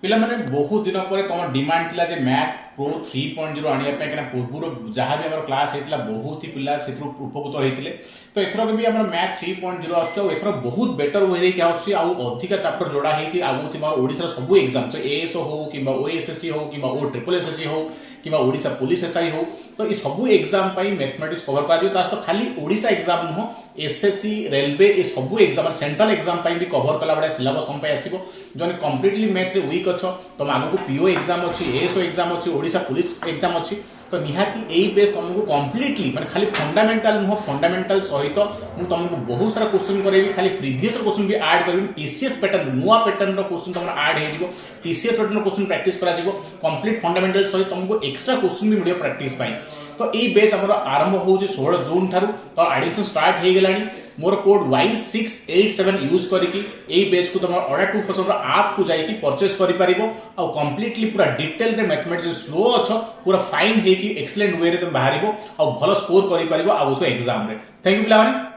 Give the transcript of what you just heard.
पिला माने बहुत दिन पर तुम डिमांड थिला जे मैथ प्रो 3.0 आनिया पे कना पूर्व जहाँ भी हमर क्लास हेतला बहुत ही पिला से उपकृत होइतिले तो एथरो भी हमर मैथ 3.0 आछो एथरो बहुत बेटर वे रे के आछी आ अधिक चैप्टर जोड़ा हेची आगु थिमा ओडिसा सब एग्जाम तो एएसओ हो किबा ओएसएससी हो किबा ओ ट्रिपल एसएससी हो किबा ओडिसा पुलिस एसआई हो तो ये सब एग्जाम पई मैथमेटिक्स कवर कर दियो तास तो खाली ओडिसा एग्जाम नुह एसएससी रेलवे ये सब एग्जाम सेंट्रल एग्जाम पई भी कवर कला बडा सिलेबस हम पई आसीबो जने कंप्लीटली मैथ रे वीक अछ तुम आगु पीओ एग्जाम अच्छी एएसओ एग्जाम अच्छी ओडिसा पुलिस एग्जाम अच्छी तो निहाती यही बेस तुमको कंप्लीटली माने खाली फंडामेंटल नुह फंडामेंटल सहित मु तुमको बहुत सारा क्वेश्चन करेबी खाली प्रीवियस क्वेश्चन भी ऐड करबी टीसीएस पैटर्न नुआ पैटर्न रो क्वेश्चन तुम ऐड हे दिबो टीसीएस पैटर्न रो क्वेश्चन प्रैक्टिस करा दिबो कंप्लीट फंडामेंटल सहित तुमको एक्स्ट्रा क्वेश्चन भी मिलियो प्रैक्टिस पाई तो यही बेच आम आरंभ हो 16 जून ठारू तो एडमिशन स्टार्ट हो गलानी मोर कोड Y687 यूज करके यही बेच को तुम ऑर्डर 2 ऐप को जाइए परचेस कर कंप्लीटली पूरा डिटेल रे मैथमेटिक्स स्लो अच्छ पूरा फाइन है कि एक्सीलेंट वे रे तुम बाहर आ भल स्कोर कर पार आगो एग्जाम रे थैंक यू पिला।